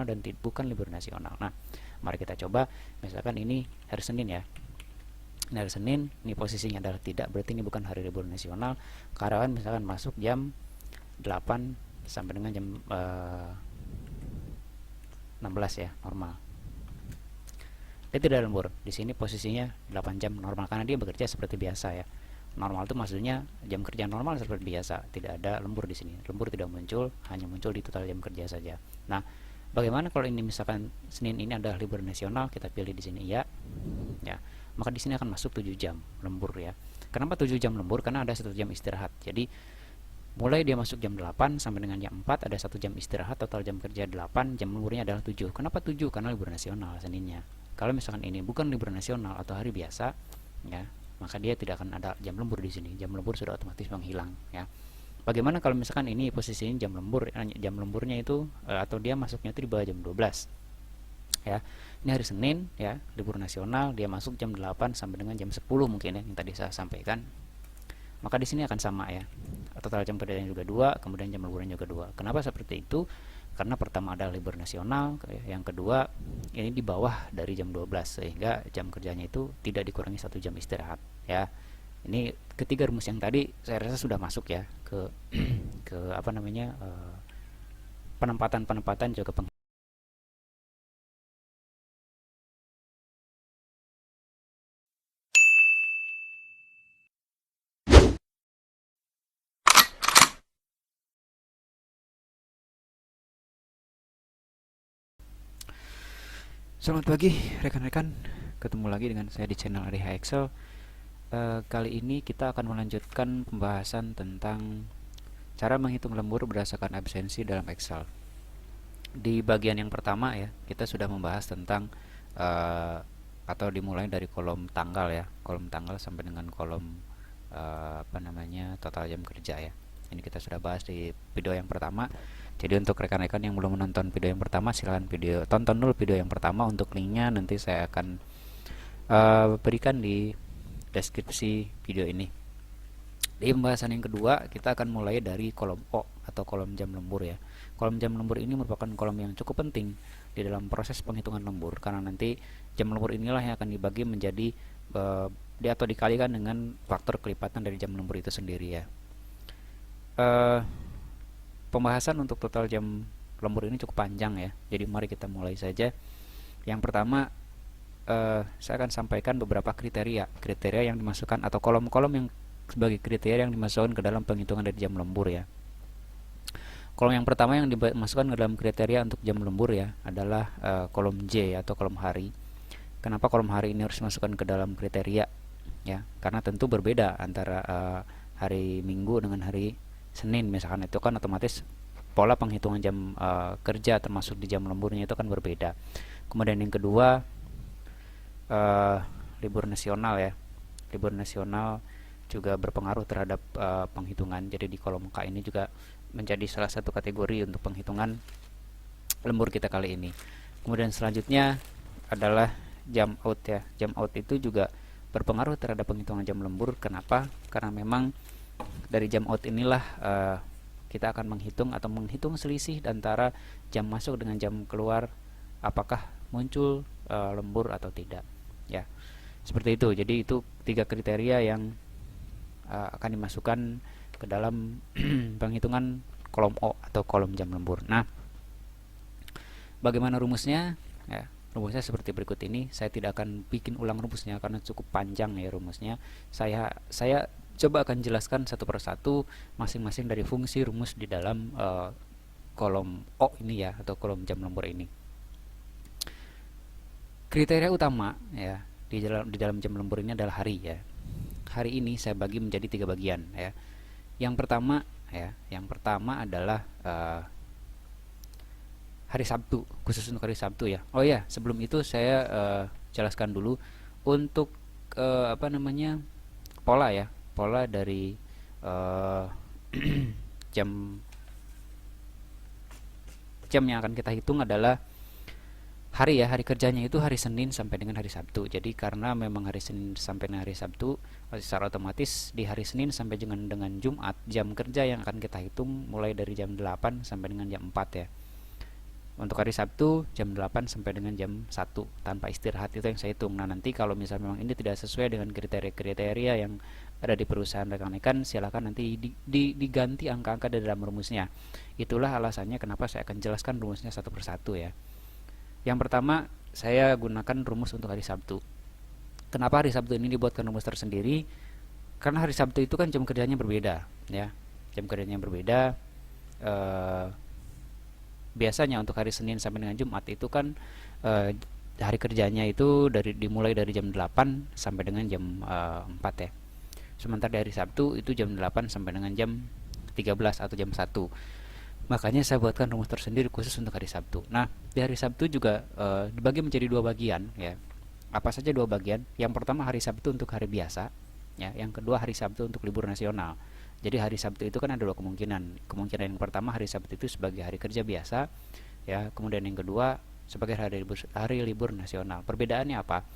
nasional dan bukan libur nasional. Nah, mari kita coba. Misalkan ini hari Senin ya. Ini hari Senin, ini posisinya adalah tidak, berarti ini bukan hari libur nasional. Karyawan misalkan masuk jam 8 sampai dengan jam 16 ya, normal. Dia tidak lembur. Di sini posisinya 8 jam normal karena dia bekerja seperti biasa ya. Normal itu maksudnya jam kerja normal seperti biasa, tidak ada lembur di sini. Lembur tidak muncul, hanya muncul di total jam kerja saja. Nah, bagaimana kalau ini misalkan Senin ini adalah libur nasional, kita pilih di sini ya. Ya. Maka di sini akan masuk 7 jam lembur ya. Kenapa 7 jam lembur? Karena ada 1 jam istirahat. Jadi mulai dia masuk jam 8 sampai dengan jam 4 ada 1 jam istirahat, total jam kerja 8, jam lemburnya adalah 7. Kenapa 7? Karena libur nasional Seninnya. Kalau misalkan ini bukan libur nasional atau hari biasa, ya, maka dia tidak akan ada jam lembur di sini. Jam lembur sudah otomatis menghilang, ya. Bagaimana kalau misalkan ini posisinya jam lembur, jam lemburnya itu atau dia masuknya itu di bawah jam 12, ya. Ini hari Senin, ya, libur nasional, dia masuk jam 8 sampai dengan jam 10 mungkin ya, yang tadi saya sampaikan. Maka di sini akan sama ya. Total jam kerjanya juga 2, kemudian jam liburannya juga 2. Kenapa seperti itu? Karena pertama adalah libur nasional, yang kedua ini di bawah dari jam 12 sehingga jam kerjanya itu tidak dikurangi 1 jam istirahat ya. Ini ketiga rumus yang tadi saya rasa sudah masuk ya ke ke apa namanya penempatan juga Selamat pagi rekan-rekan, ketemu lagi dengan saya di channel ADH Excel. Kali ini kita akan melanjutkan pembahasan tentang cara menghitung lembur berdasarkan absensi dalam Excel. Di bagian yang pertama ya, kita sudah membahas tentang atau dimulai dari kolom tanggal ya, kolom tanggal sampai dengan kolom total jam kerja ya. Ini kita sudah bahas di video yang pertama. Jadi untuk rekan-rekan yang belum menonton video yang pertama, silahkan tonton dulu video yang pertama. Untuk linknya nanti saya akan berikan di deskripsi video ini. Di pembahasan yang kedua, kita akan mulai dari kolom O atau kolom jam lembur ya. Kolom jam lembur ini merupakan kolom yang cukup penting di dalam proses penghitungan lembur, karena nanti jam lembur inilah yang akan dibagi menjadi atau dikalikan dengan faktor kelipatan dari jam lembur itu sendiri ya. Pembahasan untuk total jam lembur ini cukup panjang ya, jadi mari kita mulai saja. Yang pertama, saya akan sampaikan beberapa kriteria yang dimasukkan atau kolom-kolom yang sebagai kriteria yang dimasukkan ke dalam penghitungan dari jam lembur ya. Kolom yang pertama yang dimasukkan ke dalam kriteria untuk jam lembur ya adalah kolom J atau kolom hari. Kenapa kolom hari ini harus dimasukkan ke dalam kriteria ya? Karena tentu berbeda antara hari Minggu dengan hari Senin misalkan, itu kan otomatis pola penghitungan jam kerja termasuk di jam lemburnya itu kan berbeda. Kemudian yang kedua, libur nasional ya. Libur nasional juga berpengaruh terhadap penghitungan. Jadi di kolom K ini juga menjadi salah satu kategori untuk penghitungan lembur kita kali ini. Kemudian selanjutnya adalah jam out ya. Jam out itu juga berpengaruh terhadap penghitungan jam lembur. Kenapa? Karena memang dari jam out inilah kita akan menghitung selisih antara jam masuk dengan jam keluar, apakah muncul lembur atau tidak ya. Seperti itu. Jadi itu 3 kriteria yang akan dimasukkan ke dalam penghitungan kolom O atau kolom jam lembur. Nah, bagaimana rumusnya ya? Rumusnya seperti berikut ini. Saya tidak akan bikin ulang rumusnya karena cukup panjang ya rumusnya. Saya coba akan jelaskan satu persatu masing-masing dari fungsi rumus di dalam kolom O ini ya, atau kolom jam lembur ini. Kriteria utama ya di dalam jam lembur ini adalah hari ya. Hari ini saya bagi menjadi 3 bagian ya. Yang pertama adalah hari Sabtu, khusus untuk hari Sabtu ya. Oh ya, sebelum itu saya jelaskan dulu untuk pola ya. Pola dari jam yang akan kita hitung adalah hari ya. Hari kerjanya itu hari Senin sampai dengan hari Sabtu. Jadi karena memang hari Senin sampai dengan hari Sabtu, secara otomatis di hari Senin sampai dengan Jumat, jam kerja yang akan kita hitung mulai dari jam 8 sampai dengan jam 4 ya. Untuk hari Sabtu jam 8 sampai dengan jam 1 tanpa istirahat, itu yang saya hitung. Nah, nanti kalau misalnya memang ini tidak sesuai dengan kriteria-kriteria yang ada di perusahaan rekan-rekan, silakan nanti diganti angka-angka di dalam rumusnya. Itulah alasannya kenapa saya akan jelaskan rumusnya satu persatu ya. Yang pertama, saya gunakan rumus untuk hari Sabtu. Kenapa hari Sabtu ini dibuatkan rumus tersendiri? Karena hari Sabtu itu kan jam kerjanya berbeda ya. Jam kerjanya berbeda. Biasanya untuk hari Senin sampai dengan Jumat itu kan hari kerjanya itu dimulai dari jam 8 sampai dengan jam 4 ya. Sementara dari Sabtu itu jam 8 sampai dengan jam 13 atau jam 1. Makanya saya buatkan rumus tersendiri khusus untuk hari Sabtu. Nah, di hari Sabtu juga dibagi menjadi dua bagian ya. Apa saja dua bagian? Yang pertama hari Sabtu untuk hari biasa ya, yang kedua hari Sabtu untuk libur nasional. Jadi hari Sabtu itu kan ada dua kemungkinan. Kemungkinan yang pertama hari Sabtu itu sebagai hari kerja biasa ya, kemudian yang kedua sebagai hari libur nasional. Perbedaannya apa?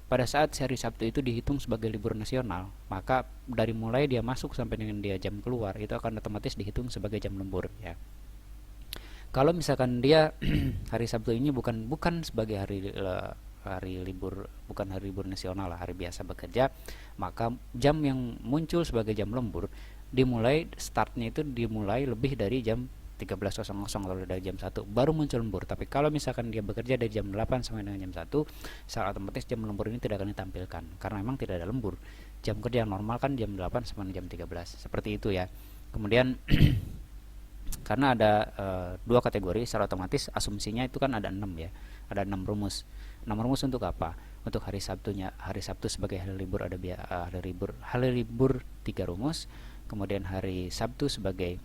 Pada saat hari Sabtu itu dihitung sebagai libur nasional, maka dari mulai dia masuk sampai dengan dia jam keluar itu akan otomatis dihitung sebagai jam lembur ya. Kalau misalkan dia hari Sabtu ini bukan sebagai hari libur, bukan hari libur nasional lah, hari biasa bekerja, maka jam yang muncul sebagai jam lembur startnya itu dimulai lebih dari jam 13.00 atau dari jam 1 baru muncul lembur. Tapi kalau misalkan dia bekerja dari jam 8 sampai dengan jam 1, secara otomatis jam lembur ini tidak akan ditampilkan karena memang tidak ada lembur. Jam kerja normal kan jam 8 sampai jam 13. Seperti itu ya. Kemudian karena ada dua kategori, secara otomatis asumsinya itu kan ada 6 ya. Ada 6 rumus. 6 rumus untuk apa? Untuk hari Sabtunya, hari Sabtu sebagai hari libur ada hari libur 3 rumus. Kemudian hari Sabtu sebagai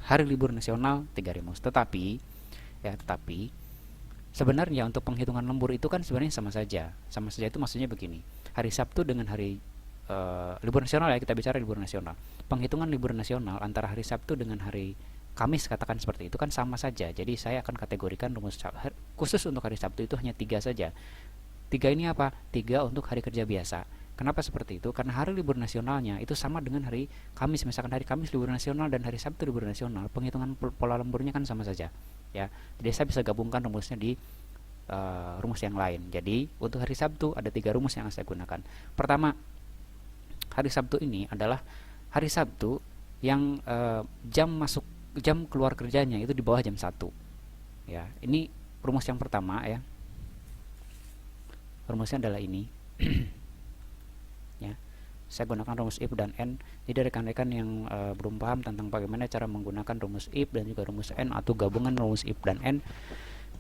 hari libur nasional 3 rumus. Tetapi sebenarnya untuk penghitungan lembur itu kan sebenarnya sama saja. Sama saja itu maksudnya begini. Hari Sabtu dengan hari libur nasional ya, kita bicara libur nasional. Penghitungan libur nasional antara hari Sabtu dengan hari Kamis katakan seperti itu kan sama saja. Jadi saya akan kategorikan rumus khusus untuk hari Sabtu itu hanya 3 saja. 3 ini apa? 3 untuk hari kerja biasa. Kenapa seperti itu? Karena hari libur nasionalnya itu sama dengan hari Kamis. Misalkan hari Kamis libur nasional dan hari Sabtu libur nasional, penghitungan pola lemburnya kan sama saja ya. Jadi saya bisa gabungkan rumusnya di rumus yang lain. Jadi untuk hari Sabtu ada 3 rumus yang saya gunakan. Pertama, hari Sabtu ini adalah hari Sabtu yang jam keluar kerjanya itu di bawah jam 1 ya. Ini rumus yang pertama ya. Rumusnya adalah ini ya. Saya gunakan rumus if dan n. Jadi rekan-rekan yang belum paham tentang bagaimana cara menggunakan rumus if dan juga rumus n atau gabungan rumus if dan n,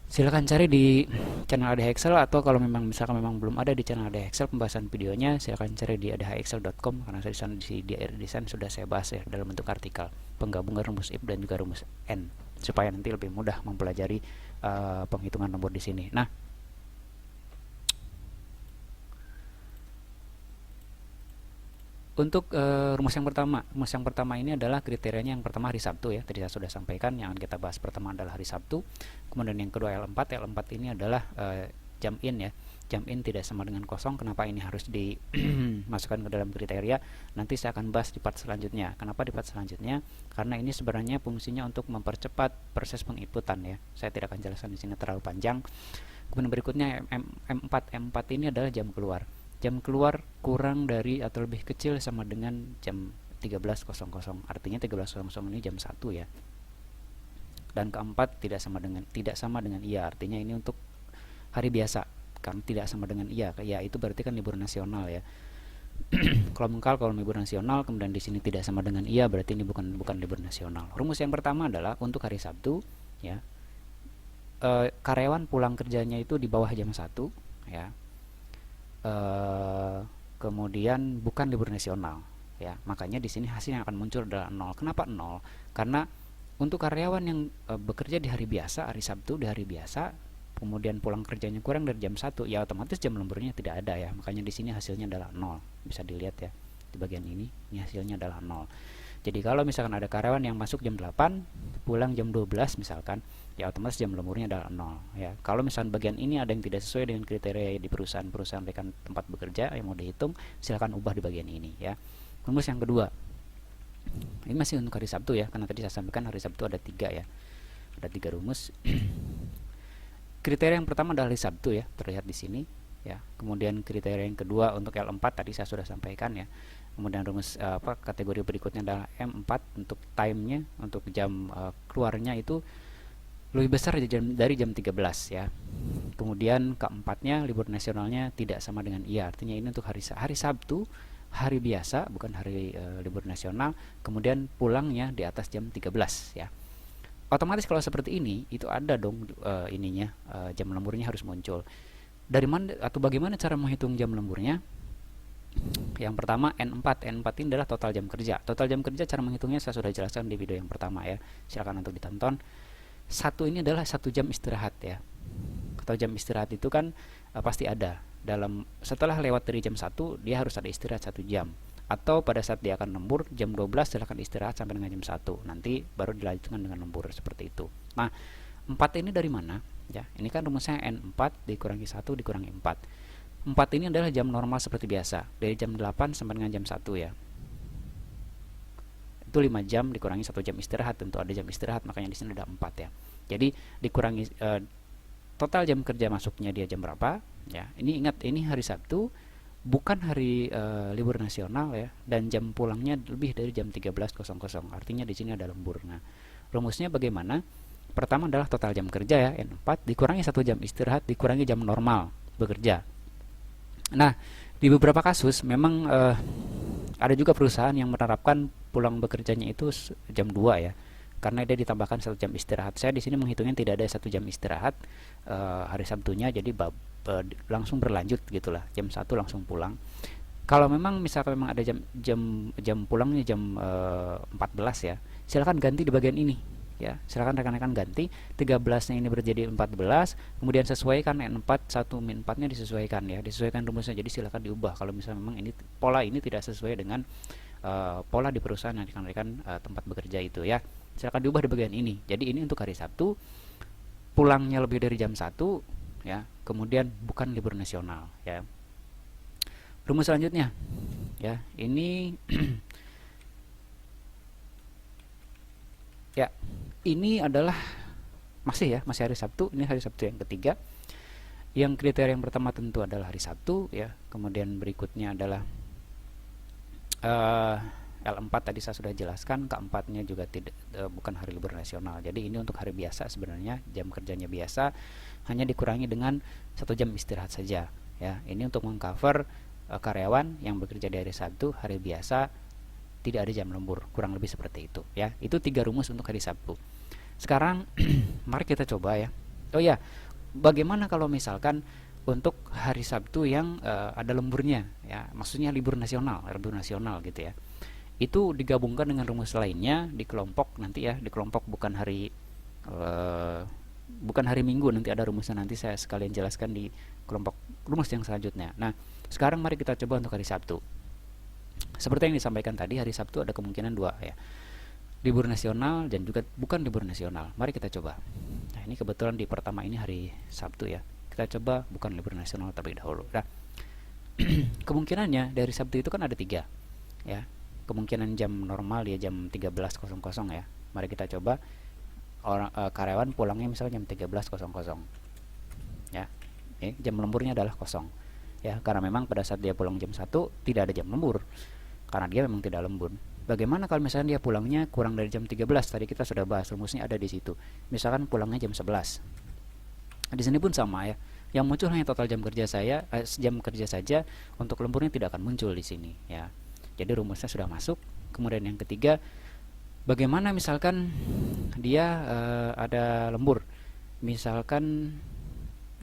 silahkan cari di channel ADH Excel, atau kalau misalkan belum ada di channel ADH Excel pembahasan videonya, silahkan cari di adhexcel.com karena di area desain sudah saya bahas ya dalam bentuk artikel penggabungan rumus if dan juga rumus n supaya nanti lebih mudah mempelajari penghitungan lembur di sini. Nah, untuk rumus yang pertama ini adalah kriterianya. Yang pertama hari Sabtu ya, tadi saya sudah sampaikan. Yang akan kita bahas pertama adalah hari Sabtu. Kemudian yang kedua L4 ini adalah jam in ya. Jam in tidak sama dengan kosong. Kenapa ini harus dimasukkan ke dalam kriteria? Nanti saya akan bahas di part selanjutnya. Kenapa di part selanjutnya? Karena ini sebenarnya fungsinya untuk mempercepat proses penginputan ya. Saya tidak akan jelaskan di sini terlalu panjang. Kemudian berikutnya M4 ini adalah jam keluar. Jam keluar kurang dari atau lebih kecil sama dengan jam 13.00. Artinya 13.00 ini jam 1 ya. Dan keempat tidak sama dengan iya. Artinya ini untuk hari biasa. Karena tidak sama dengan iya. Ya itu berarti kan libur nasional ya. Kalau libur nasional kemudian di sini tidak sama dengan iya, berarti ini bukan libur nasional. Rumus yang pertama adalah untuk hari Sabtu ya. Karyawan pulang kerjanya itu di bawah jam 1 ya. Kemudian bukan libur nasional ya, makanya di sini hasil yang akan muncul adalah 0. Kenapa 0? Karena untuk karyawan yang bekerja di hari biasa, hari Sabtu di hari biasa, kemudian pulang kerjanya kurang dari jam 1 ya, otomatis jam lemburnya tidak ada ya, makanya di sini hasilnya adalah 0. Bisa dilihat ya di bagian ini hasilnya adalah 0. Jadi kalau misalkan ada karyawan yang masuk jam 8 pulang jam 12 misalkan, ya otomatis jam lemburnya adalah 0 ya. Kalau misalkan bagian ini ada yang tidak sesuai dengan kriteria di perusahaan rekan tempat bekerja yang mau dihitung, silahkan ubah di bagian ini ya. Rumus yang kedua Ini masih untuk hari Sabtu ya, karena tadi saya sampaikan hari Sabtu ada 3 ya, ada 3 rumus. Kriteria yang pertama adalah hari Sabtu ya, terlihat di sini ya. Kemudian kriteria yang kedua untuk L4 tadi saya sudah sampaikan ya. Kemudian rumus kategori berikutnya adalah M4 untuk time-nya, untuk jam keluarnya itu lebih besar dari jam 13 ya. Kemudian keempatnya libur nasionalnya tidak sama dengan iya, artinya ini untuk hari Sabtu, hari biasa bukan hari libur nasional. Kemudian pulangnya di atas jam 13 ya. Otomatis kalau seperti ini itu ada dong jam lemburnya harus muncul. Dari mana atau bagaimana cara menghitung jam lemburnya? Yang pertama N4 ini adalah total jam kerja. Total jam kerja cara menghitungnya saya sudah jelaskan di video yang pertama ya. Silakan untuk ditonton. Satu ini adalah 1 jam istirahat ya. Atau jam istirahat itu kan pasti ada. Setelah lewat dari jam 1 dia harus ada istirahat 1 jam. Atau pada saat dia akan lembur jam 12 silakan istirahat sampai dengan jam 1. Nanti baru dilanjutkan dengan lembur seperti itu. Nah, 4 ini dari mana? Ya, ini kan rumusnya N4 dikurangi 1 dikurangi 4. 4 ini adalah jam normal seperti biasa, dari jam 8 sampai dengan jam 1 ya. Itu 5 jam dikurangi 1 jam istirahat, tentu ada jam istirahat, makanya di sini ada 4 ya. Jadi dikurangi total jam kerja masuknya dia jam berapa ya. Ini ingat, ini hari Sabtu, bukan hari libur nasional ya, dan jam pulangnya lebih dari jam 13.00. Artinya di sini ada lembur. Nah, rumusnya bagaimana? Pertama adalah total jam kerja ya, N4 dikurangi 1 jam istirahat dikurangi jam normal bekerja. Nah, di beberapa kasus memang ada juga perusahaan yang menerapkan pulang bekerjanya itu jam 2 ya, karena dia ditambahkan 1 jam istirahat. Saya di sini menghitungnya tidak ada 1 jam istirahat hari Sabtunya, jadi langsung berlanjut gitulah, jam 1 langsung pulang. Kalau memang misalkan memang ada jam pulangnya jam 14 ya, silakan ganti di bagian ini ya. Silakan rekan-rekan ganti 13-nya ini menjadi 14, kemudian sesuaikan N4 1 min 4-nya disesuaikan ya, disesuaikan rumusnya. Jadi silakan diubah kalau misalnya memang ini pola ini tidak sesuai dengan pola di perusahaan yang rekan-rekan tempat bekerja itu ya. Silakan diubah di bagian ini. Jadi ini untuk hari Sabtu, pulangnya lebih dari jam 1 ya, kemudian bukan libur nasional ya. Rumus selanjutnya ya, ini ya, ini adalah masih hari Sabtu. Ini hari Sabtu yang ketiga. Yang kriteria yang pertama tentu adalah hari Sabtu ya. Kemudian berikutnya adalah L4 tadi saya sudah jelaskan. Keempatnya juga bukan hari libur nasional. Jadi ini untuk hari biasa sebenarnya, jam kerjanya biasa, hanya dikurangi dengan 1 jam istirahat saja ya. Ini untuk mengcover karyawan yang bekerja di hari Sabtu, hari biasa, tidak ada jam lembur, kurang lebih seperti itu ya. Itu 3 rumus untuk hari Sabtu. Sekarang mari kita coba ya. Oh ya, bagaimana kalau misalkan untuk hari Sabtu yang ada lemburnya ya, maksudnya libur nasional gitu ya. Itu digabungkan dengan rumus lainnya di kelompok nanti ya, di kelompok bukan hari Minggu, nanti ada rumusnya, nanti saya sekalian jelaskan di kelompok rumus yang selanjutnya. Nah, sekarang mari kita coba untuk hari Sabtu. Seperti yang disampaikan tadi, hari Sabtu ada kemungkinan 2 ya, libur nasional dan juga bukan libur nasional. Mari kita coba. Nah, ini kebetulan di pertama ini hari Sabtu ya. Kita coba bukan libur nasional terlebih dahulu. Nah, kemungkinannya dari Sabtu itu kan ada 3 ya. Kemungkinan jam normal ya jam 13.00 ya. Mari kita coba karyawan pulangnya misalnya jam 13.00 ya. Jam lemburnya adalah 0 ya, karena memang pada saat dia pulang jam 1 tidak ada jam lembur, karena dia memang tidak lembur. Bagaimana kalau misalnya dia pulangnya kurang dari jam 13? Tadi kita sudah bahas, rumusnya ada di situ. Misalkan pulangnya jam 11. Di sini pun sama ya. Yang muncul hanya total jam kerja saja, untuk lemburnya tidak akan muncul di sini ya. Jadi rumusnya sudah masuk. Kemudian yang ketiga, bagaimana misalkan dia ada lembur, misalkan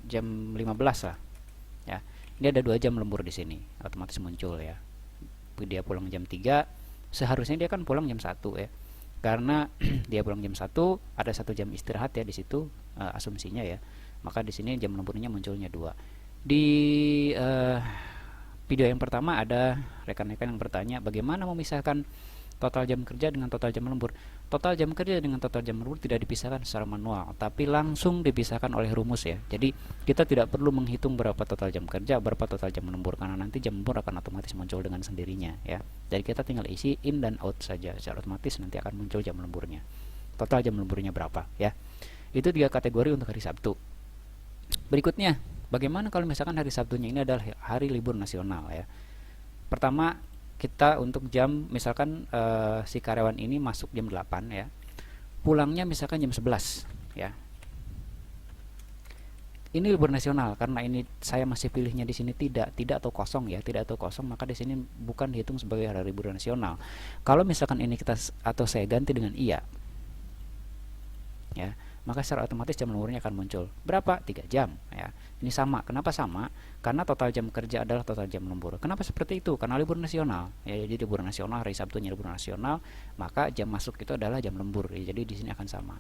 jam 15 lah ya. Ini ada 2 jam lembur di sini, otomatis muncul ya. Dia pulang jam 3, seharusnya dia kan pulang jam 1 ya. Karena dia pulang jam 1, ada 1 jam istirahat ya di situ asumsinya ya. Maka di sini jam lemburnya munculnya 2. Di video yang pertama ada rekan-rekan yang bertanya bagaimana memisahkan total jam kerja dengan total jam lembur. Total jam kerja dengan total jam lembur tidak dipisahkan secara manual, tapi langsung dipisahkan oleh rumus ya. Jadi kita tidak perlu menghitung berapa total jam kerja, berapa total jam lembur, karena nanti jam lembur akan otomatis muncul dengan sendirinya ya. Jadi kita tinggal isi in dan out saja, secara otomatis nanti akan muncul jam lemburnya. Total jam lemburnya berapa ya. Itu 3 kategori untuk hari Sabtu. Berikutnya, bagaimana kalau misalkan hari Sabtunya ini adalah hari libur nasional ya. Pertama, kita untuk jam, misalkan si karyawan ini masuk jam 8 ya, pulangnya misalkan jam 11 ya. Ini libur nasional, karena ini saya masih pilihnya di sini tidak atau kosong ya, tidak atau kosong, maka di sini bukan dihitung sebagai hari libur nasional. Kalau misalkan ini kita atau saya ganti dengan iya ya, maka secara otomatis jam lemburnya akan muncul. Berapa? 3 jam ya. Ini sama. Kenapa sama? Karena total jam kerja adalah total jam lembur. Kenapa seperti itu? Karena libur nasional ya. Jadi libur nasional, hari Sabtunya libur nasional, maka jam masuk itu adalah jam lembur ya. Jadi di sini akan sama.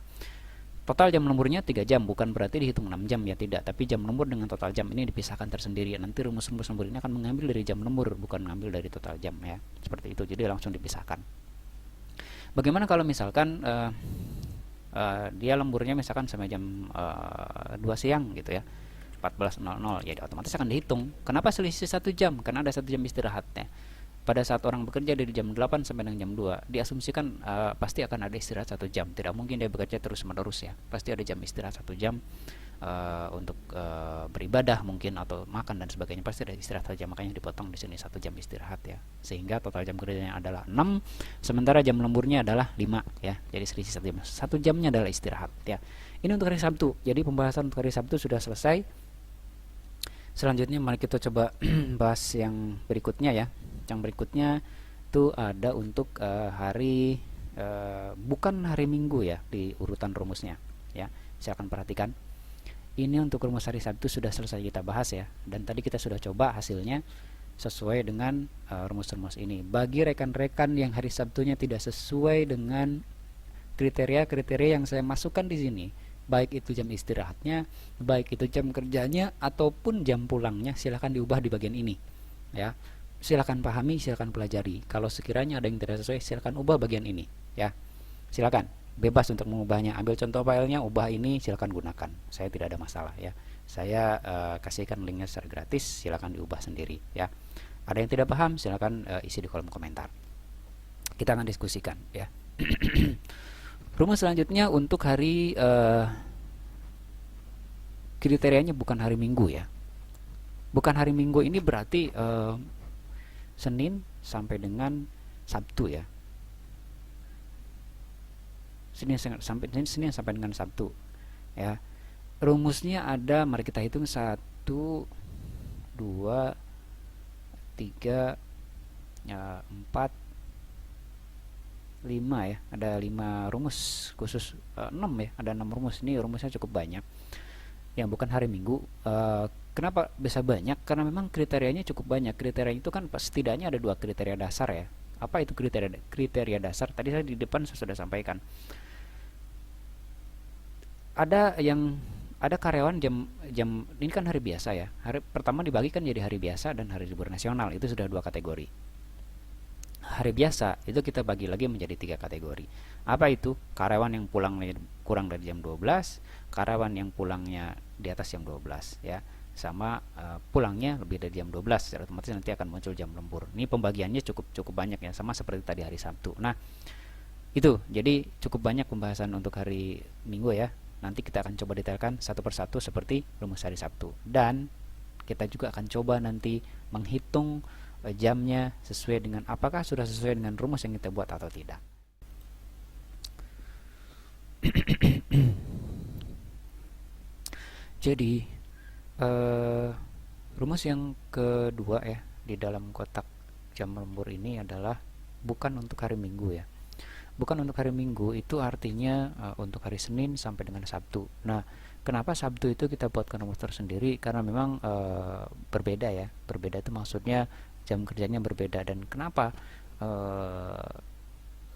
Total jam lemburnya 3 jam, bukan berarti dihitung 6 jam ya, tidak. Tapi jam lembur dengan total jam ini dipisahkan tersendiri. Nanti rumus-rumus lembur ini akan mengambil dari jam lembur, bukan mengambil dari total jam ya. Seperti itu. Jadi langsung dipisahkan. Bagaimana kalau misalkan dia lemburnya misalkan sampai jam 2 siang gitu ya, 14.00 ya, otomatis akan dihitung. Kenapa selisih 1 jam? Karena ada 1 jam istirahatnya. Pada saat orang bekerja dari jam 8 sampai dengan jam 2, diasumsikan pasti akan ada istirahat 1 jam. Tidak mungkin dia bekerja terus menerus ya, pasti ada jam istirahat 1 jam untuk beribadah mungkin, atau makan dan sebagainya. Pasti ada istirahat 1 jam, makanya dipotong di sini 1 jam istirahat ya, sehingga total jam kerjanya adalah 6, sementara jam lemburnya adalah 5 ya. Jadi selisih 1 jam, 1 jamnya adalah istirahat ya. Ini untuk hari Sabtu. Jadi pembahasan untuk hari Sabtu sudah selesai. Selanjutnya mari kita coba bahas yang berikutnya ya. Yang berikutnya itu ada untuk hari bukan hari Minggu ya, di urutan rumusnya ya. Silakan perhatikan. Ini untuk rumus hari Sabtu sudah selesai kita bahas ya, dan tadi kita sudah coba hasilnya sesuai dengan rumus-rumus ini. Bagi rekan-rekan yang hari Sabtunya tidak sesuai dengan kriteria-kriteria yang saya masukkan di sini, baik itu jam istirahatnya, baik itu jam kerjanya, ataupun jam pulangnya, silahkan diubah di bagian ini ya. Silahkan pahami, silahkan pelajari. Kalau sekiranya ada yang tidak sesuai, silahkan ubah bagian ini ya. Silahkan, bebas untuk mengubahnya. Ambil contoh filenya, ubah ini, silahkan gunakan. Saya tidak ada masalah ya. Saya kasihkan linknya secara gratis, silahkan diubah sendiri ya. Ada yang tidak paham, silahkan isi di kolom komentar. Kita akan diskusikan ya. Rumus selanjutnya untuk hari kriterianya bukan hari Minggu ya. Bukan hari Minggu ini berarti Senin sampai dengan Sabtu ya. Senin sampai dengan Sabtu ya. Rumusnya ada, mari kita hitung 1 2 3 4 5 ya. Ada 5 rumus khusus, 6 ya. Ada 6 rumus. Ini rumusnya cukup banyak. Yang bukan hari Minggu. Kenapa bisa banyak? Karena memang kriterianya cukup banyak. Kriteria itu kan setidaknya ada 2 kriteria dasar ya. Apa itu kriteria dasar? Tadi saya di depan saya sudah sampaikan. Ada karyawan jam ini kan hari biasa ya. Hari pertama dibagikan jadi hari biasa dan hari libur nasional. Itu sudah 2 kategori. Hari biasa itu kita bagi lagi menjadi 3 kategori. Apa itu? Karyawan yang pulang kurang dari jam 12, karyawan yang pulangnya di atas jam 12 ya, sama pulangnya lebih dari jam 12. Otomatis nanti akan muncul jam lembur. Ini pembagiannya cukup banyak ya, sama seperti tadi hari Sabtu. Nah, itu jadi cukup banyak pembahasan untuk hari Minggu ya. Nanti kita akan coba detailkan satu persatu seperti rumus hari Sabtu, dan kita juga akan coba nanti menghitung jamnya sesuai dengan apakah sudah sesuai dengan rumus yang kita buat atau tidak. Jadi rumus yang kedua ya di dalam kotak jam lembur ini adalah bukan untuk hari Minggu ya. Bukan untuk hari Minggu itu artinya untuk hari Senin sampai dengan Sabtu. Nah, kenapa Sabtu itu kita buatkan rumus tersendiri? Karena memang berbeda ya. Berbeda itu maksudnya jam kerjanya berbeda. Dan kenapa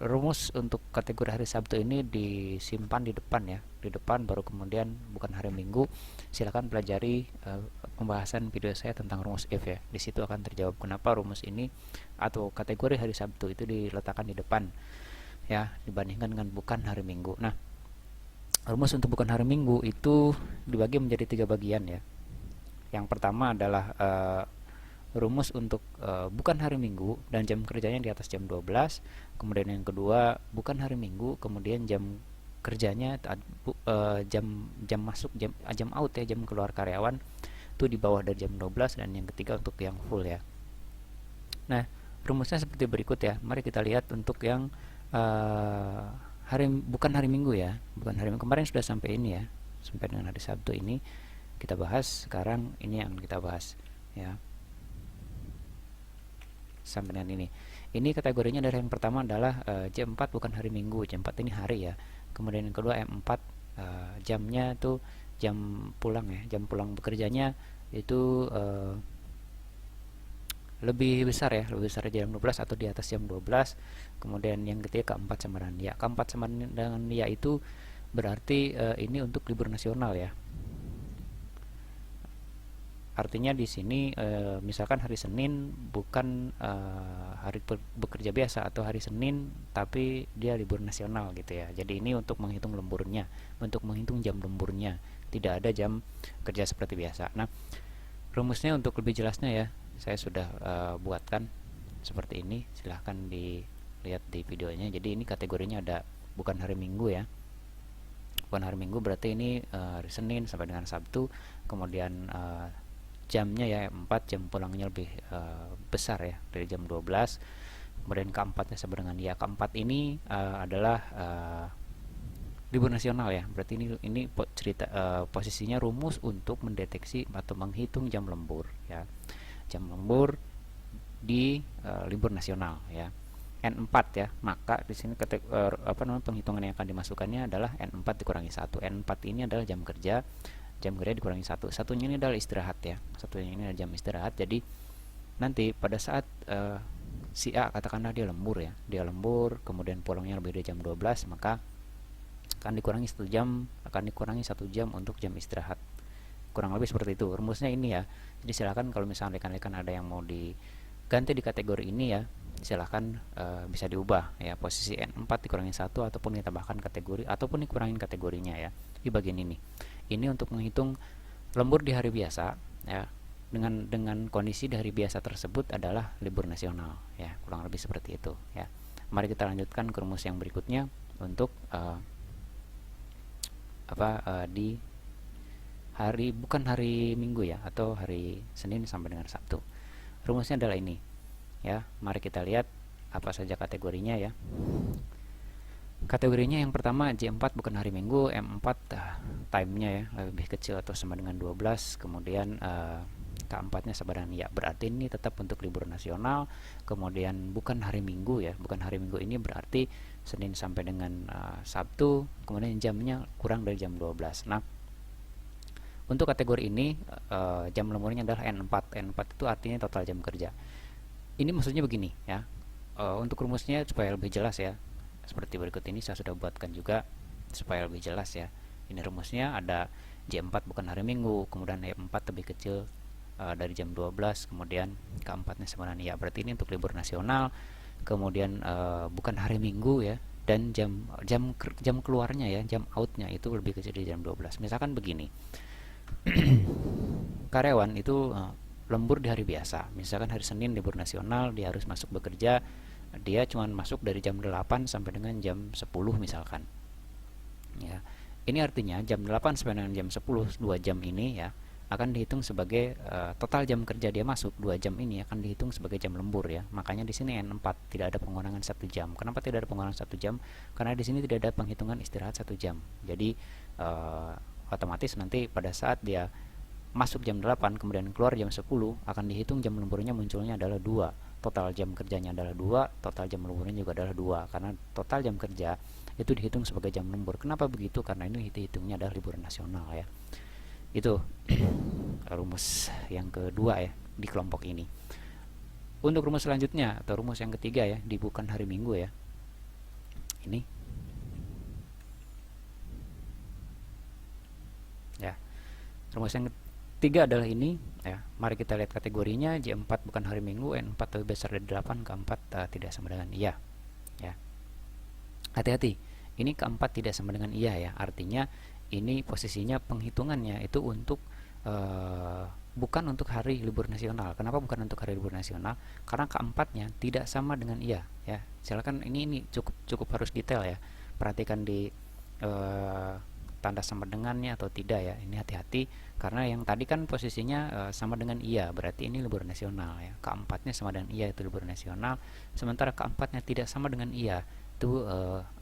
rumus untuk kategori hari Sabtu ini disimpan di depan ya, di depan, baru kemudian bukan hari Minggu. Silakan pelajari pembahasan video saya tentang rumus if ya. Di situ akan terjawab kenapa rumus ini atau kategori hari Sabtu itu diletakkan di depan ya, dibandingkan dengan bukan hari Minggu. Nah, rumus untuk bukan hari Minggu itu dibagi menjadi 3 bagian ya. Yang pertama adalah rumus untuk bukan hari Minggu dan jam kerjanya di atas jam 12. Kemudian yang kedua, bukan hari Minggu, kemudian jam kerjanya jam masuk, jam out ya, jam keluar karyawan itu di bawah dari jam 12. Dan yang ketiga untuk yang full ya. Nah, rumusnya seperti berikut ya. Mari kita lihat untuk yang bukan hari Minggu ya. Bukan hari Minggu, kemarin sudah sampai ini ya, sampai dengan hari Sabtu ini kita bahas. Sekarang ini yang kita bahas ya, sampai dengan ini kategorinya dari yang pertama adalah jam 4 bukan hari Minggu. Jam 4 ini hari ya. Kemudian yang kedua M4, jamnya tuh jam pulang ya, jam pulang bekerjanya itu lebih besar ya, lebih besar jam 12 atau di atas jam 12. Kemudian yang ketiga keempat sama dengan ya. Keempat sama dengan ya itu berarti ini untuk libur nasional ya. Artinya di sini misalkan hari Senin bukan hari bekerja biasa atau hari Senin tapi dia libur nasional gitu ya. Jadi ini untuk menghitung lemburnya, untuk menghitung jam lemburnya, tidak ada jam kerja seperti biasa. Nah, rumusnya untuk lebih jelasnya ya, saya sudah buatkan seperti ini. Silahkan dilihat di videonya. Jadi ini kategorinya ada bukan hari Minggu ya. Bukan hari Minggu berarti ini hari Senin sampai dengan Sabtu. Kemudian jamnya ya 4, jam pulangnya lebih besar ya dari jam 12. Kemudian keempatnya sama dengan ya, keempat ini adalah libur nasional ya. Berarti ini cerita posisinya rumus untuk mendeteksi atau menghitung jam lembur ya. Jam lembur di libur nasional ya. N4 ya. Maka di sini penghitungan yang akan dimasukkannya adalah N4 dikurangi 1. N4 ini adalah jam kerja dikurangi 1. Satunya ini adalah istirahat ya. Satunya ini adalah jam istirahat. Jadi nanti pada saat si A katakanlah dia lembur ya. Dia lembur kemudian pulangnya lebih dari jam 12, maka akan dikurangi 1 jam, akan dikurangi 1 jam untuk jam istirahat. Kurang lebih seperti itu rumusnya ini ya. Jadi silakan kalau misalnya rekan-rekan ada yang mau diganti di kategori ini ya, silahkan bisa diubah ya, posisi N4 dikurangi 1 ataupun ditambahkan kategori ataupun dikurangin kategorinya ya di bagian ini. Ini untuk menghitung lembur di hari biasa ya, dengan kondisi di hari biasa tersebut adalah libur nasional ya, kurang lebih seperti itu ya. Mari kita lanjutkan ke rumus yang berikutnya untuk di hari bukan hari Minggu ya, atau hari Senin sampai dengan Sabtu. Rumusnya adalah ini ya. Mari kita lihat apa saja kategorinya ya. Kategorinya yang pertama J4 bukan hari Minggu, M4 time-nya ya lebih kecil atau sama dengan 12. Kemudian K4-nya sama dengan ya, berarti ini tetap untuk libur nasional. Kemudian bukan hari Minggu ya, bukan hari Minggu ini berarti Senin sampai dengan Sabtu. Kemudian jamnya kurang dari jam 12. Nah, untuk kategori ini jam lemburnya adalah N4. N4 itu artinya total jam kerja. Ini maksudnya begini ya. Untuk rumusnya supaya lebih jelas ya, seperti berikut ini saya sudah buatkan juga supaya lebih jelas ya. Ini rumusnya ada J4 bukan hari Minggu, kemudian E4 lebih kecil dari jam 12, kemudian K4 nya sebenarnya ya, berarti ini untuk libur nasional. Kemudian bukan hari Minggu ya, dan jam keluarnya ya, jam outnya itu lebih kecil dari jam 12. Misalkan begini, karyawan itu lembur di hari biasa, misalkan hari Senin libur nasional, dia harus masuk bekerja, dia cuma masuk dari jam 8 sampai dengan jam 10 misalkan ya. Ini artinya jam 8 sampai dengan jam 10, 2 jam ini ya akan dihitung sebagai total jam kerja dia masuk. 2 jam ini akan dihitung sebagai jam lembur ya. Makanya di sini N4 tidak ada pengurangan 1 jam. Kenapa tidak ada pengurangan 1 jam? Karena di sini tidak ada penghitungan istirahat 1 jam. Jadi otomatis nanti pada saat dia masuk jam 8 kemudian keluar jam 10 akan dihitung jam lemburnya munculnya adalah 2. Total jam kerjanya adalah 2, total jam lemburnya juga adalah 2, karena total jam kerja itu dihitung sebagai jam lembur. Kenapa begitu? Karena ini hitungnya adalah libur nasional ya. Itu rumus yang kedua ya di kelompok ini. Untuk rumus selanjutnya atau rumus yang ketiga ya, di bukan hari Minggu ya. ini ya. Rumus yang ketiga adalah ini ya. Mari kita lihat kategorinya. J4 bukan hari Minggu, N4 lebih besar dari 8, keempat tidak sama dengan iya ya. Hati-hati, ini keempat tidak sama dengan iya ya. Artinya ini posisinya penghitungannya itu untuk bukan untuk hari libur nasional. Kenapa bukan untuk hari libur nasional? Karena keempatnya tidak sama dengan iya ya. Silakan, ini cukup harus detail ya. Perhatikan di tanda sama dengannya atau tidak ya. Ini hati-hati karena yang tadi kan posisinya sama dengan iya, berarti ini libur nasional ya. Keempatnya sama dengan iya, itu libur nasional. Sementara keempatnya tidak sama dengan iya, itu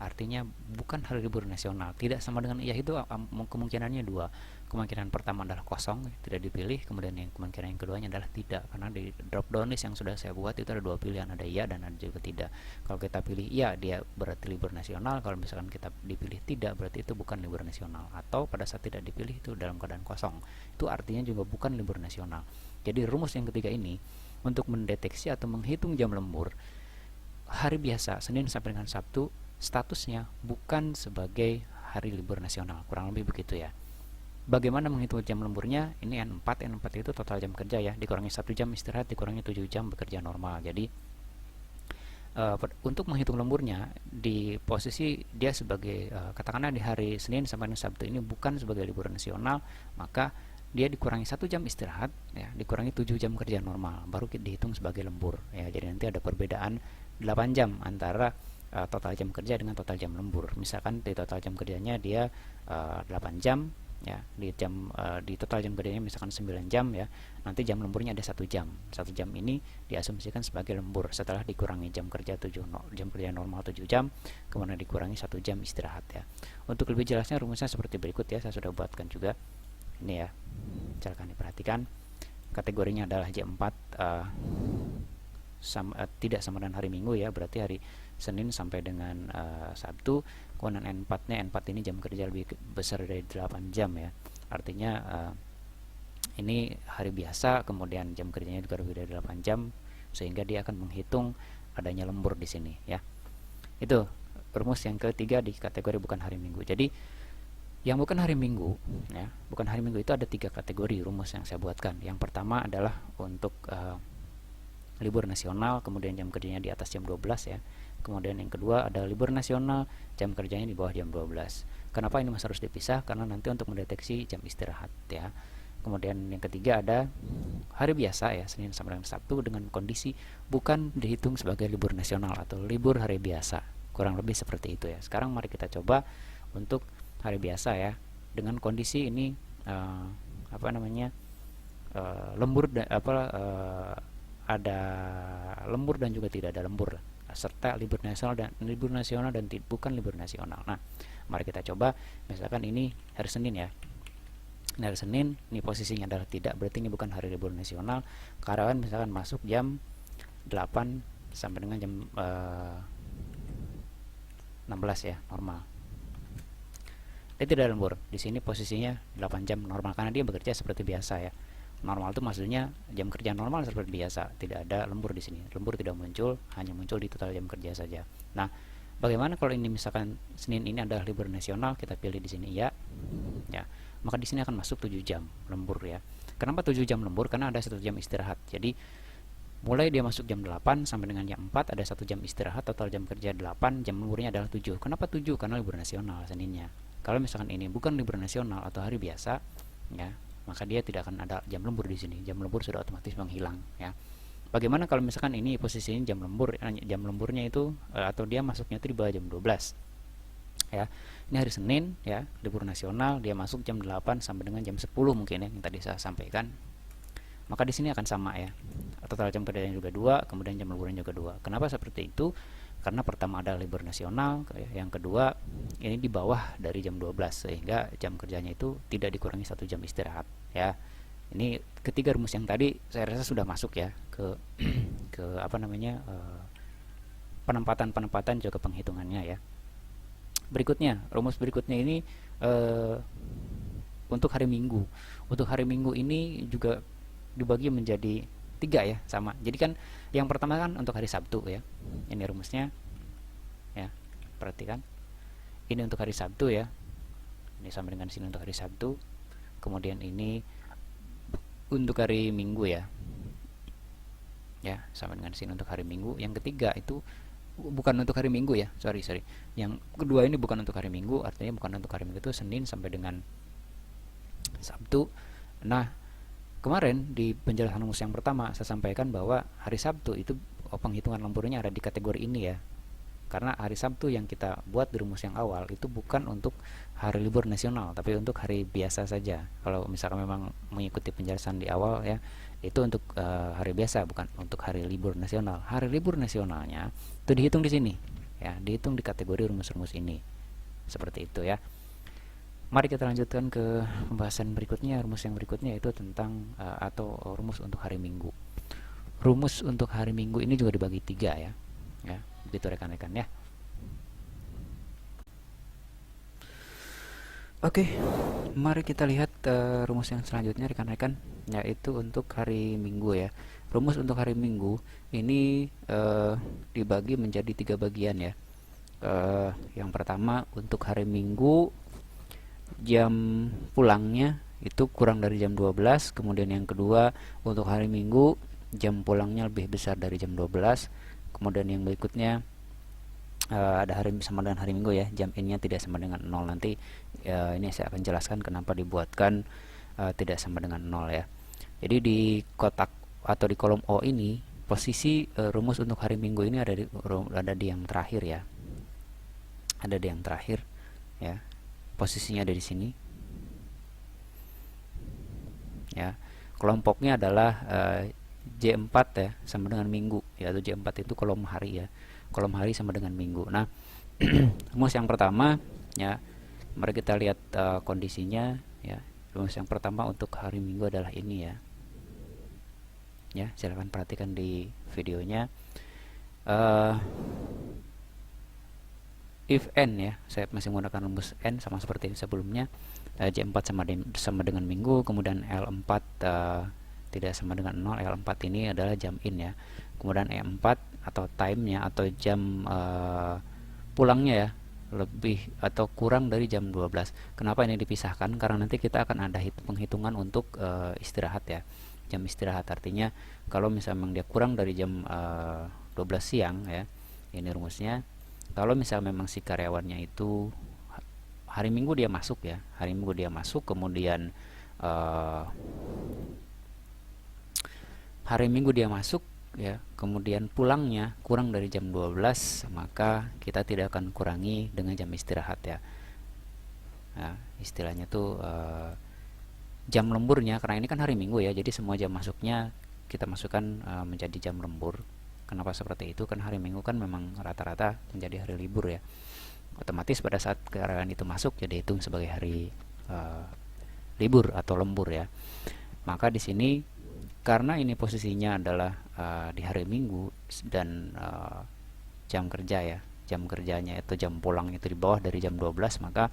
artinya bukan hari libur nasional. Tidak sama dengan iya itu kemungkinannya dua. Kemungkinan pertama adalah kosong, tidak dipilih. Kemudian kemungkinan yang keduanya adalah tidak, karena di drop down list yang sudah saya buat itu ada dua pilihan, ada iya dan ada juga tidak. Kalau kita pilih iya, dia berarti libur nasional. Kalau misalkan kita dipilih tidak, berarti itu bukan libur nasional. Atau pada saat tidak dipilih itu dalam keadaan kosong, itu artinya juga bukan libur nasional. Jadi rumus yang ketiga ini untuk mendeteksi atau menghitung jam lembur hari biasa Senin sampai dengan Sabtu, statusnya bukan sebagai hari libur nasional, kurang lebih begitu ya. Bagaimana menghitung jam lemburnya? Ini N4 itu total jam kerja ya, dikurangi 1 jam istirahat, dikurangi 7 jam bekerja normal. Jadi untuk menghitung lemburnya di posisi dia sebagai katakanlah di hari Senin sampai dengan Sabtu ini bukan sebagai libur nasional, maka dia dikurangi 1 jam istirahat ya, dikurangi 7 jam kerja normal, baru dihitung sebagai lembur ya. Jadi nanti ada perbedaan 8 jam antara total jam kerja dengan total jam lembur. Misalkan di total jam kerjanya dia 8 jam ya, di total jam kerjanya misalkan 9 jam ya, nanti jam lemburnya ada 1 jam. 1 jam ini diasumsikan sebagai lembur setelah dikurangi jam kerja jam kerja normal 7 jam, kemudian dikurangi 1 jam istirahat ya. Untuk lebih jelasnya rumusnya seperti berikut ya, saya sudah buatkan juga ini ya, silakan diperhatikan. Kategorinya adalah J4 tidak sama dengan hari Minggu ya, berarti hari Senin sampai dengan Sabtu. Kemudian N4 ini jam kerja lebih besar dari 8 jam ya, artinya ini hari biasa, kemudian jam kerjanya juga lebih dari 8 jam, sehingga dia akan menghitung adanya lembur di sini ya. Itu rumus yang ketiga di kategori bukan hari Minggu. Jadi yang bukan hari Minggu ya, bukan hari Minggu itu ada 3 kategori rumus yang saya buatkan. Yang pertama adalah untuk libur nasional, kemudian jam kerjanya di atas jam 12 ya. Kemudian yang kedua ada libur nasional, jam kerjanya di bawah jam 12. Kenapa ini masih harus dipisah? Karena nanti untuk mendeteksi jam istirahat ya. Kemudian yang ketiga ada hari biasa ya, Senin sampai dengan Sabtu, dengan kondisi bukan dihitung sebagai libur nasional atau libur hari biasa. Kurang lebih seperti itu ya. Sekarang mari kita coba untuk hari biasa ya, dengan kondisi ini lembur ada lembur dan juga tidak ada lembur, serta libur nasional dan bukan libur nasional. Nah, mari kita coba. Misalkan ini hari Senin ya. Ini hari Senin, ini posisinya adalah tidak, berarti ini bukan hari libur nasional. Karyawan misalkan masuk jam 8 sampai dengan jam 16 ya, normal. Dia tidak lembur. Di sini posisinya 8 jam normal karena dia bekerja seperti biasa ya. Normal itu maksudnya jam kerja normal seperti biasa, tidak ada lembur di sini. Lembur tidak muncul, hanya muncul di total jam kerja saja. Nah, bagaimana kalau ini misalkan Senin ini adalah libur nasional, kita pilih di sini ya. Ya, maka di sini akan masuk 7 jam lembur ya. Kenapa 7 jam lembur? Karena ada 1 jam istirahat. Jadi mulai dia masuk jam 8 sampai dengan jam 4 ada 1 jam istirahat, total jam kerja 8, jam lemburnya adalah 7. Kenapa 7? Karena libur nasional Seninnya. Kalau misalkan ini bukan libur nasional atau hari biasa ya, maka dia tidak akan ada jam lembur di sini. Jam lembur sudah otomatis menghilang ya. Bagaimana kalau misalkan ini posisinya jam lemburnya itu atau dia masuknya itu di bawah jam 12 ya. Ini hari Senin ya, libur nasional, dia masuk jam 8 sampai dengan jam 10 mungkin ya, yang tadi saya sampaikan. Maka di sini akan sama ya. Total jam kerjanya juga 2, kemudian jam lemburnya juga 2. Kenapa seperti itu? Karena pertama ada libur nasional, yang kedua ini di bawah dari jam 12 sehingga jam kerjanya itu tidak dikurangi 1 jam istirahat ya. Ini ketiga rumus yang tadi saya rasa sudah masuk ya ke penempatan juga penghitungannya ya. Berikutnya, rumus berikutnya ini untuk hari Minggu. Untuk hari Minggu ini juga dibagi menjadi 3 ya, sama. Jadi kan yang pertama kan untuk hari Sabtu ya. Ini rumusnya ya. perhatikan ini untuk hari Sabtu ya, ini sama dengan sini untuk hari Sabtu, kemudian ini untuk hari Minggu ya, sama dengan sini untuk hari Minggu. Yang ketiga itu bukan untuk hari Minggu ya, sorry, yang kedua ini bukan untuk hari Minggu, artinya bukan untuk hari Minggu itu Senin sampai dengan Sabtu. Nah, kemarin di penjelasan rumus yang pertama saya sampaikan bahwa hari Sabtu itu penghitungan lemburnya ada di kategori ini ya, karena hari Sabtu yang kita buat di rumus yang awal itu bukan untuk hari libur nasional, tapi untuk hari biasa saja. Kalau misalkan memang mengikuti penjelasan di awal ya, itu untuk hari biasa, bukan untuk hari libur nasional. Hari libur nasionalnya itu dihitung di sini ya, dihitung di kategori rumus-rumus ini, seperti itu ya. Mari kita lanjutkan ke pembahasan berikutnya. Rumus yang berikutnya itu tentang atau rumus untuk hari Minggu. Rumus untuk hari Minggu ini juga dibagi 3 ya, begitu rekan-rekan ya. Oke, mari kita lihat rumus yang selanjutnya rekan-rekan, yaitu untuk hari Minggu ya. Rumus untuk hari Minggu ini dibagi menjadi 3 bagian ya. Yang pertama untuk hari Minggu jam pulangnya itu kurang dari jam 12, kemudian yang kedua untuk hari Minggu jam pulangnya lebih besar dari jam 12, kemudian yang berikutnya ada hari sama dengan hari Minggu ya, jam in-nya tidak sama dengan 0. Nanti ini saya akan jelaskan kenapa dibuatkan tidak sama dengan 0 ya. Jadi di kotak atau di kolom O ini posisi rumus untuk hari Minggu ini ada di yang terakhir ya. Ada di yang terakhir ya. Posisinya ada di sini. Ya. Kelompoknya adalah J4 ya, sama dengan minggu ya, atau J4 itu kolom hari ya. Kolom hari sama dengan minggu. Nah, rumus yang pertama ya, mari kita lihat kondisinya ya. Rumus yang pertama untuk hari Minggu adalah ini ya. Ya, silakan perhatikan di videonya. If n ya, saya masih menggunakan rumus n sama seperti sebelumnya. J4 sama dengan minggu, kemudian L4 tidak sama dengan 0. L4 ini adalah jam in ya. Kemudian E4 atau time-nya atau jam pulangnya ya, lebih atau kurang dari jam 12. Kenapa ini dipisahkan? Karena nanti kita akan ada penghitungan untuk istirahat ya. Jam istirahat artinya kalau misalnya memang dia kurang dari jam 12 siang ya, ini rumusnya. Kalau misalnya memang si karyawannya itu hari Minggu dia masuk ya, hari Minggu dia masuk, kemudian hari Minggu dia masuk ya, kemudian pulangnya kurang dari jam 12, maka kita tidak akan kurangi dengan jam istirahat ya. Nah, istilahnya tuh jam lemburnya, karena ini kan hari Minggu ya, jadi semua jam masuknya kita masukkan menjadi jam lembur. Kenapa seperti itu? Kan hari Minggu kan memang rata-rata menjadi hari libur ya. Otomatis pada saat karyawan itu masuk jadi hitung sebagai hari libur atau lembur ya. Maka di sini karena ini posisinya adalah di hari Minggu dan jam kerja ya, jam kerjanya itu jam pulang itu di bawah dari jam 12, maka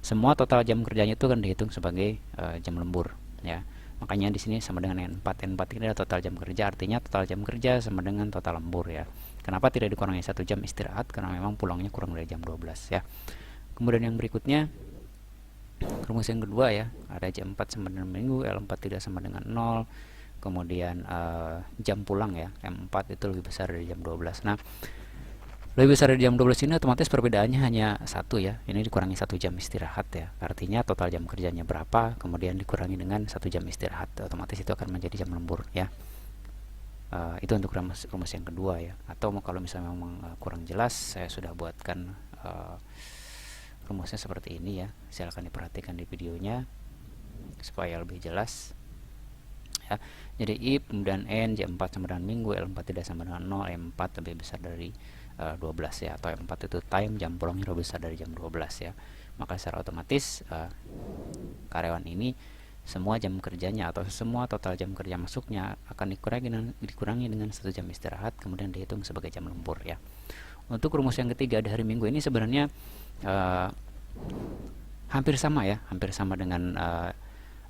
semua total jam kerjanya itu akan dihitung sebagai jam lembur ya. Makanya di sini sama dengan N4. N4 ini adalah total jam kerja, artinya total jam kerja sama dengan total lembur ya. Kenapa tidak dikurangi 1 jam istirahat? Karena memang pulangnya kurang dari jam 12 ya. Kemudian yang berikutnya rumus yang kedua ya, ada J4 sama dengan minggu, L4 tidak sama dengan 0. Kemudian jam pulang ya, M4 itu lebih besar dari jam 12. Nah, lebih besar dari jam 12 ini otomatis perbedaannya hanya 1 ya. Ini dikurangi 1 jam istirahat ya. Artinya total jam kerjanya berapa, kemudian dikurangi dengan 1 jam istirahat. Otomatis itu akan menjadi jam lembur ya. Itu untuk rumus yang kedua ya. Atau kalau misalnya memang kurang jelas, saya sudah buatkan rumusnya seperti ini ya. Silahkan diperhatikan di videonya supaya lebih jelas ya. Jadi if kemudian n, J4 sama dengan minggu, L4 tidak sama dengan 0, M4 lebih besar dari 12 ya, atau M4 itu time, jam pulangnya lebih besar dari jam 12 ya. Maka secara otomatis karyawan ini semua jam kerjanya atau semua total jam kerja masuknya akan dikurangi dengan 1 jam istirahat, kemudian dihitung sebagai jam lembur ya. Untuk rumus yang ketiga di hari Minggu ini sebenarnya hampir sama ya, hampir sama dengan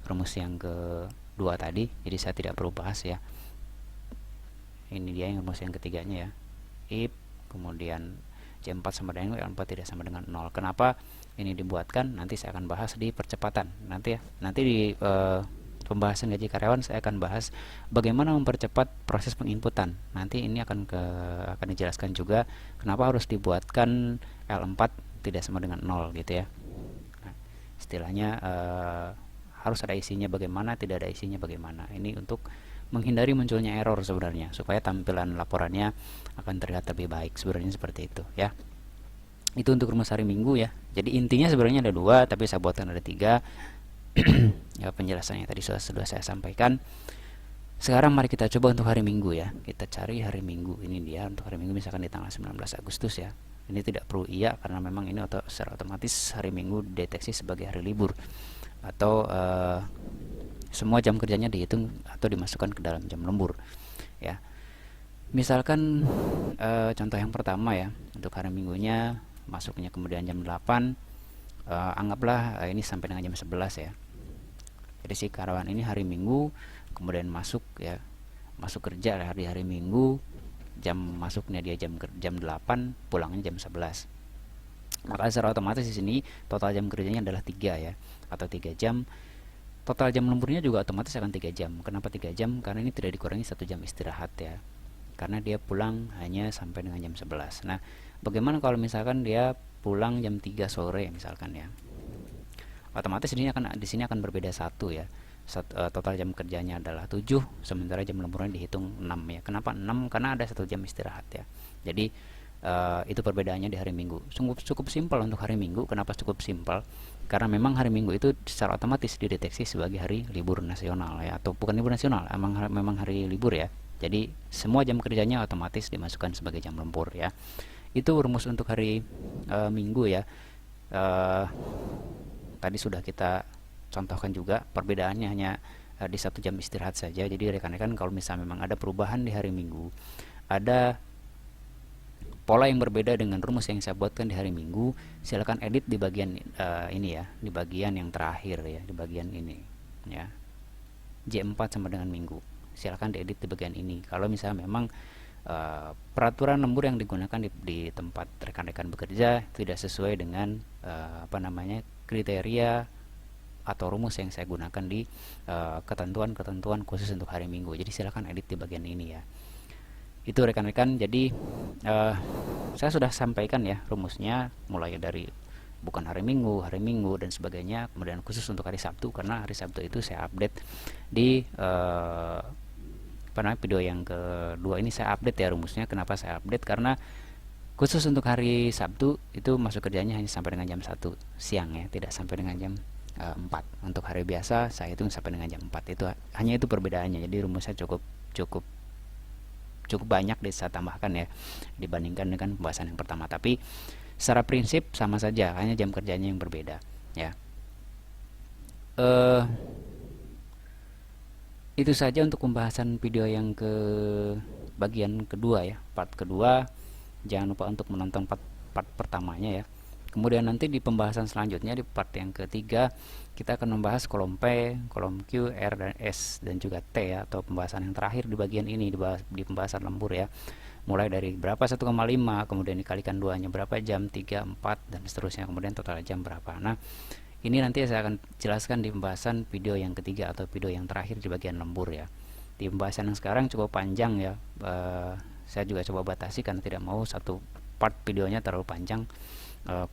rumus yang kedua tadi, jadi saya tidak perlu bahas ya. Ini dia yang rumus yang ketiganya ya, if kemudian J4 sama dengan L4 tidak sama dengan 0. Kenapa ini dibuatkan? Nanti saya akan bahas di percepatan nanti ya. Nanti di pembahasan gaji karyawan saya akan bahas bagaimana mempercepat proses penginputan. Nanti ini akan dijelaskan juga kenapa harus dibuatkan L4 tidak sama dengan 0 gitu ya. Nah, istilahnya harus ada isinya bagaimana, tidak ada isinya bagaimana. Ini untuk menghindari munculnya error sebenarnya, supaya tampilan laporannya akan terlihat lebih baik, sebenarnya seperti itu ya. Itu untuk rumus hari Minggu ya. Jadi intinya sebenarnya ada 2, tapi saya buatkan ada 3. Ya, penjelasannya tadi sudah saya sampaikan. Sekarang mari kita coba untuk hari Minggu ya. Kita cari hari Minggu. Ini dia untuk hari Minggu, misalkan di tanggal 19 Agustus ya. Ini tidak perlu iya karena memang ini secara otomatis hari Minggu dideteksi sebagai hari libur, atau semua jam kerjanya dihitung atau dimasukkan ke dalam jam lembur ya. Misalkan contoh yang pertama ya, untuk hari Minggunya masuknya kemudian jam 8, anggaplah ini sampai dengan jam 11 ya. Jadi si karyawan ini hari Minggu kemudian masuk ya, masuk kerja di hari Minggu, jam masuknya dia jam 8, pulangnya jam 11. Maka secara otomatis di sini total jam kerjanya adalah 3 ya, atau 3 jam. Total jam lemburnya juga otomatis akan 3 jam. Kenapa 3 jam? Karena ini tidak dikurangi 1 jam istirahat ya. Karena dia pulang hanya sampai dengan jam 11. Nah, bagaimana kalau misalkan dia pulang jam 3 sore misalkan ya? Otomatis di sini akan berbeda 1 ya. Total jam kerjanya adalah 7, sementara jam lemburnya dihitung 6 ya. Kenapa 6? Karena ada 1 jam istirahat ya. Jadi itu perbedaannya di hari Minggu. Cukup simpel untuk hari Minggu. Kenapa cukup simpel? Karena memang hari Minggu itu secara otomatis dideteksi sebagai hari libur nasional ya, atau bukan libur nasional, memang hari libur ya. Jadi semua jam kerjanya otomatis dimasukkan sebagai jam lembur ya. Itu rumus untuk hari Minggu ya. Tadi sudah kita contohkan juga, perbedaannya hanya di 1 jam istirahat saja. Jadi rekan-rekan kalau misalnya memang ada perubahan di hari Minggu, ada pola yang berbeda dengan rumus yang saya buatkan di hari Minggu, silakan edit di bagian ini ya, di bagian yang terakhir ya, di bagian ini ya. J4 sama dengan Minggu, silakan diedit di bagian ini. Kalau misalnya memang peraturan lembur yang digunakan di tempat rekan-rekan bekerja tidak sesuai dengan kriteria atau rumus yang saya gunakan di ketentuan-ketentuan khusus untuk hari Minggu. Jadi silakan edit di bagian ini ya. Itu rekan-rekan. Jadi saya sudah sampaikan ya rumusnya, mulai dari bukan hari Minggu dan sebagainya, kemudian khusus untuk hari Sabtu, karena hari Sabtu itu saya update di video yang kedua ini. Saya update ya rumusnya. Kenapa saya update? Karena khusus untuk hari Sabtu itu masuk kerjanya hanya sampai dengan jam 1 siang ya, tidak sampai dengan jam 4. Untuk hari biasa saya hitung sampai dengan jam 4. Itu hanya itu perbedaannya. Jadi rumusnya cukup banyak saya tambahkan ya dibandingkan dengan pembahasan yang pertama, tapi secara prinsip sama saja, hanya jam kerjanya yang berbeda ya. Itu saja untuk pembahasan video yang bagian kedua ya, part kedua. Jangan lupa untuk menonton part pertamanya ya. Kemudian nanti di pembahasan selanjutnya, di part yang ketiga, kita akan membahas kolom P, kolom Q, R, dan S, dan juga T ya, atau pembahasan yang terakhir di bagian ini, di pembahasan lembur ya. Mulai dari berapa 1,5, kemudian dikalikan 2-nya berapa jam, 3, 4, dan seterusnya, kemudian total jam berapa. Nah, ini nanti saya akan jelaskan di pembahasan video yang ketiga atau video yang terakhir di bagian lembur ya. Di pembahasan yang sekarang cukup panjang ya. Saya juga coba batasi karena tidak mau satu part videonya terlalu panjang.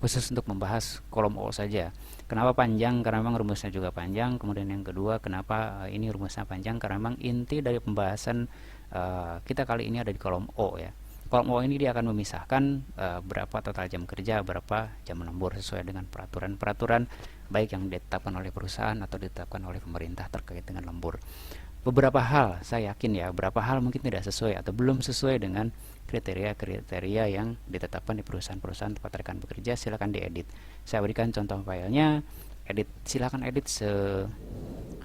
Khusus untuk membahas kolom O saja. Kenapa panjang? Karena memang rumusnya juga panjang. Kemudian yang kedua, kenapa ini rumusnya panjang? Karena memang inti dari pembahasan kita kali ini ada di kolom O ya. Kolom O ini dia akan memisahkan berapa total jam kerja, berapa jam lembur sesuai dengan peraturan-peraturan baik yang ditetapkan oleh perusahaan atau ditetapkan oleh pemerintah terkait dengan lembur. Beberapa hal saya yakin ya, beberapa hal mungkin tidak sesuai atau belum sesuai dengan kriteria yang ditetapkan di perusahaan-perusahaan tempat rekan bekerja. Silakan diedit. Saya berikan contoh filenya. Silakan edit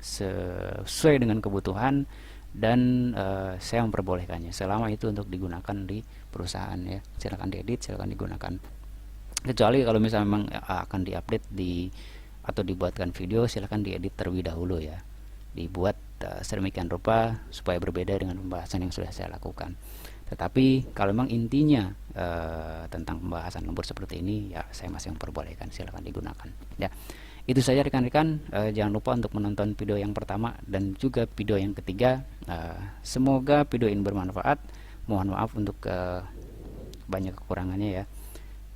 sesuai dengan kebutuhan, dan saya memperbolehkannya selama itu untuk digunakan di perusahaan ya. Silakan diedit, silakan digunakan. Kecuali kalau misalnya memang akan diupdate atau dibuatkan video, silakan diedit terlebih dahulu ya. Dibuat sedemikian rupa supaya berbeda dengan pembahasan yang sudah saya lakukan. Tetapi kalau memang intinya tentang pembahasan lembur seperti ini, ya saya masih memperbolehkan, silakan digunakan ya. Itu saja rekan-rekan, jangan lupa untuk menonton video yang pertama dan juga video yang ketiga. Semoga video ini bermanfaat. Mohon maaf untuk banyak kekurangannya ya.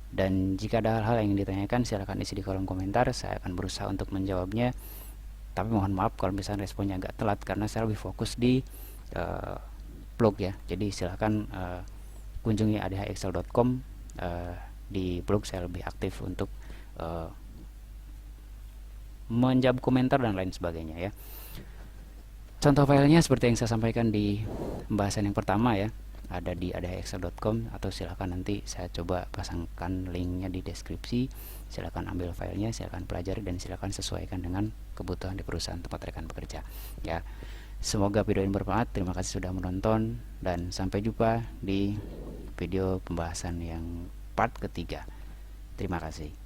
Dan jika ada hal-hal yang ingin ditanyakan, silakan isi di kolom komentar, saya akan berusaha untuk menjawabnya. Tapi mohon maaf kalau misalnya responnya agak telat, karena saya lebih fokus di blog ya. Jadi silakan kunjungi adhexcel.com. Di blog saya lebih aktif untuk menjawab komentar dan lain sebagainya ya. Contoh filenya seperti yang saya sampaikan di pembahasan yang pertama ya, ada di adhexcel.com, atau silakan nanti saya coba pasangkan linknya di deskripsi. Silakan ambil filenya, silakan pelajari, dan silakan sesuaikan dengan kebutuhan di perusahaan tempat rekan bekerja ya. Semoga video ini bermanfaat. Terima kasih sudah menonton, dan sampai jumpa di video pembahasan yang part ketiga. Terima kasih.